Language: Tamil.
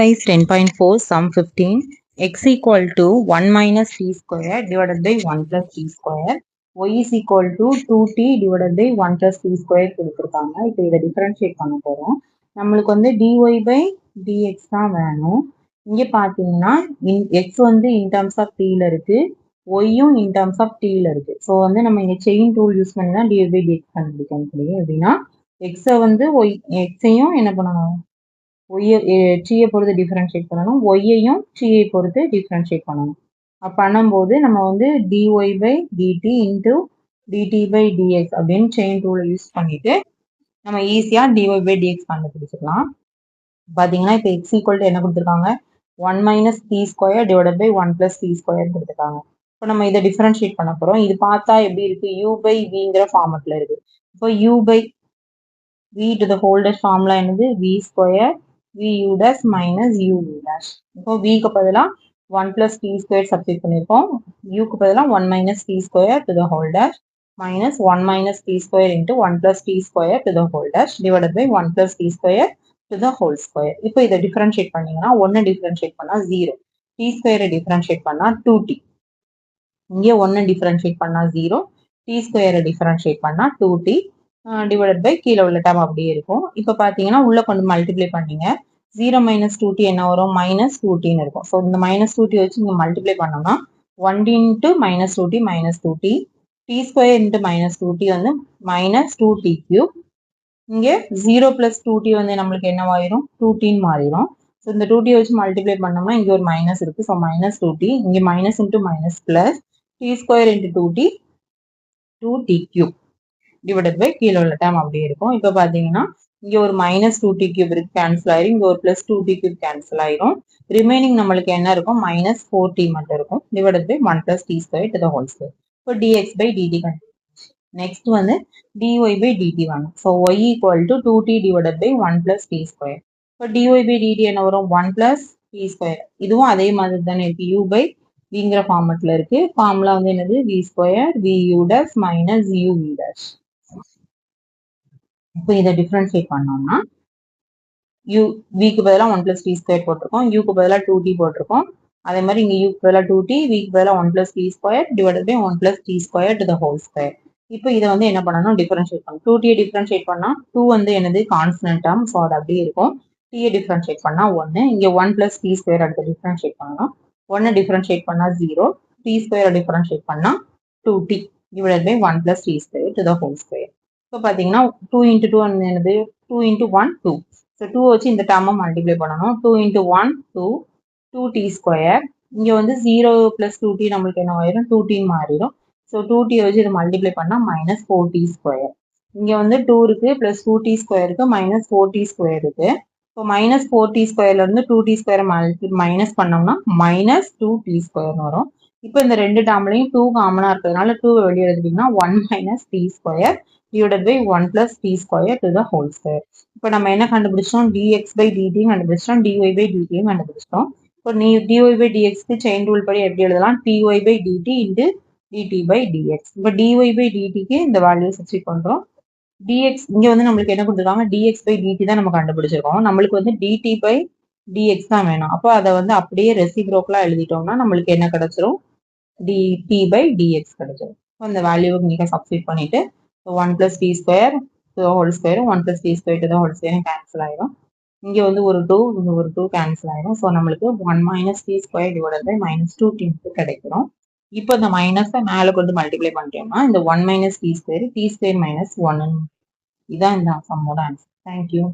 Exercise 10.4 sum 15 x equal to 1 minus t square divided by 1 plus t square y is equal to 2t divided by 1 plus t square கொடுத்துருக்காங்க. இப்போ இதை டிஃபரன்ஷியேட் பண்ண போகிறோம். நம்மளுக்கு வந்து dy by dx தான் வேணும். இங்கே பார்த்தீங்கன்னா x வந்து in terms of tல இருக்கு, yயும் in terms of tல இருக்கு. ஸோ வந்து நம்ம இங்கே செயின் ரூல் யூஸ் பண்ணி தான் dy by dx கண்டுபிடிக்க முடியும். எப்படின்னா எக்ஸை வந்து எக்ஸையும் என்ன பண்ணணும், டீயை பொறுத்து டிஃபரன்ஷியேட் பண்ணணும், ஒய்யையும் டீயை பொறுத்து டிஃபரன்ஷியேட் பண்ணணும். பண்ணும்போது நம்ம வந்து dy by dt into dt by dx அப்படின்னு செயின் ரூலை யூஸ் பண்ணிட்டு நம்ம ஈஸியா dy by dx கண்டுபிடிச்சிக்கலாம். பார்த்தீங்கன்னா இப்போ x ஈக்குவல் டு என்ன கொடுத்துருக்காங்க, 1 minus t square divided by 1 plus t square கொடுத்துருக்காங்க. இப்போ நம்ம இதை டிஃபரன்ஷியேட் பண்ண போகிறோம். இது பார்த்தா எப்படி இருக்கு, u by vங்கிற ஃபார்மெட்ல இருக்கு. இப்போ u by v to the whole dash formula என்னது, v square vu dash minus uv dash. இப்போ v க்கு பதிலா 1 plus t square சப்ஸ்டிட் பண்ணிருக்கோம், u க்கு பதிலா 1 minus t square to the whole dash minus 1 minus t square into 1 plus t square to the whole dash divided by 1 plus t square to the whole square. இப்போ இதை டிஃபரன்ஷியேட் பண்ணீங்கன்னா 1 டிஃபரன்ஷியேட் பண்ணா 0, t square டிஃபரன்ஷியேட் பண்ணா 2t, இங்கே 1 டிஃபரன்ஷியேட் பண்ணா 0, t square டிஃபரன்ஷியேட் பண்ணா 2t டிவைடட் பை கீழே உள்ள டேம் அப்படியே இருக்கும். இப்போ பார்த்தீங்கன்னா உள்ள கொண்டு மல்டிப்ளை பண்ணீங்க, 0 மைனஸ் 2t என்ன வரும், மைனஸ் 2tன்னு இருக்கும். ஸோ இந்த மைனஸ் 2t வச்சு இங்கே மல்டிப்ளை பண்ணோம்னா 1 into minus 2t minus 2t, t square into minus 2t வந்து மைனஸ் 2t கியூப். இங்கே 0 பிளஸ் 2t வந்து நம்மளுக்கு என்னவாயிரும், 2tன்னு மாறிடும். ஸோ இந்த 2t வச்சு மல்டிப்ளை பண்ணோம்னா இங்கே ஒரு மைனஸ் இருக்கு, ஸோ மைனஸ் 2t, இங்கே minus into minus plus t square into 2t 2t cube divided by கீழே உள்ள டேம் அப்படியே இருக்கும். இப்போ பார்த்தீங்கன்னா இங்கே ஒரு மைனஸ் 2t கியூப் இருக்கு, கேன்சல் ஆயிரும், இங்கே ஒரு பிளஸ் 2t கியூப் கேன்சல் ஆயிரும், ரிமைனிங் நம்மளுக்கு என்ன இருக்கும், மைனஸ் 4t மட்டும் இருக்கும் divided by 1 plus t square to the whole square. இப்போ dx பை dt கண்டுபிடிச்சு நெக்ஸ்ட் வந்து dy பை dt வேணும். So y equal to 2t divided by 1 plus t square. இப்போ dy பை dt என்ன வரும், 1 பிளஸ் டி ஸ்கொயர். இதுவும் அதே மாதிரி தானே இருக்கு, u பை vங்கிற ஃபார்மெட்ல இருக்கு. ஃபார்முலா வந்து என்னது, v square vu dash minus uv dash. இப்போ இதை டிஃபரன்ஷியேட் பண்ணோம்னா விக்கு பதிலாக 1 பிளஸ் டி ஸ்கொயர் போட்டிருக்கோம், யூக்கு பதிலாக 2t போட்டிருக்கோம். அதே மாதிரி இங்கே யூக்கு பதிலாக 2t, விக்கு பதிலாக 1 plus t square divided by 1 plus t square to the whole square. இப்போ இதை வந்து என்ன பண்ணணும், டிஃபரன்ஷியேட் பண்ணணும். 2t டிஃபரன்ஷியேட் பண்ணால் 2 வந்து என்னது, கான்ஸ்டன்ட் டேர்ம், ஸோ அது அப்படியே இருக்கும். டீயை டிஃபரன்ஷியேட் பண்ணால் 1, இங்கே 1 பிளஸ் டி ஸ்கொயர் அடுத்து டிஃபரன்ஷியேட் பண்ணணும். 1 டிஃபரன்ஷியேட் பண்ணால் 0, டி ஸ்கொயரை டிஃபரன்ஷியேட் பண்ணால் 2t divided by 1 plus t square to the whole square. இப்போ பார்த்தீங்கன்னா 2 இன்ட்டு 2 வந்து என்னது, 2 இன்ட்டு 1 2. ஸோ 2 வச்சு இந்த டேர்மை மல்டிப்ளை பண்ணணும். 2 இன்ட்டு 1 2, 2t ஸ்கொயர். இங்கே வந்து 0 பிளஸ் 2t நம்மளுக்கு என்ன ஆயிரும், 2tன்னு மாறிடும். ஸோ 2t வச்சு இதை மல்டிப்ளை பண்ணால் மைனஸ் 4t ஸ்கொயர். இங்கே வந்து 2 இருக்கு, பிளஸ் 2t ஸ்கொயர் இருக்கு, மைனஸ் 4t ஸ்கொயர் இருக்கு. இப்போ மைனஸ் 4t ஸ்கொயர்ல இருந்து 2t ஸ்கொயர் மைனஸ் பண்ணோம்னா மைனஸ் 2t ஸ்கொயர்னு வரும். இப்போ இந்த ரெண்டு டேர்ம்லையும் 2 காமனாக இருக்கிறதுனால 2 வெளியே எடுத்துக்கிட்டோம்னா 1 minus t square divided by 1 plus t square to the whole square. இப்போ நம்ம என்ன கண்டுபிடிச்சோம், dx by dt கண்டுபிடிச்சோம், dy by dt கண்டுபிடிச்சோம். இப்போ dy by dx க்கு செயின் ரூல் படி எப்படி எழுதலாம், ty by dt into dt by dx. இப்போ dy by dt க்கு இந்த வேல்யூ சப்ஸ்டிட் பண்றோம். dx இங்க வந்து நம்மளுக்கு என்ன கொடுத்துருக்காங்க, dx by dt தான் நம்ம கண்டுபிடிச்சிருக்கோம். நம்மளுக்கு வந்து dt by dx தான் வேணும். அப்போ அதை வந்து அப்படியே ரெசிப்ரோக்கலா எழுதிட்டோம்னா நம்மளுக்கு என்ன கிடைச்சிரும், dt by dx கிடைச்சிரும். அந்த வேல்யூவை நீங்க சப்ஸ்டிட் பண்ணிட்டு 1 plus t square to the whole square, 1 plus t square to the whole square cancel ஆயிரும். இங்கே வந்து ஒரு 2, இங்கே ஒரு 2 cancel ஆயிரும். ஸோ நம்மளுக்கு 1 minus t square divided by minus 2t கிடைக்கிறோம். இப்போ இந்த மைனஸை மேலே கொண்டு மல்டிப்ளை பண்ணிட்டோம்னா இந்த 1 minus t square minus 1. இதான் இந்த சம்மோட ஆன்சர். தேங்க்யூ.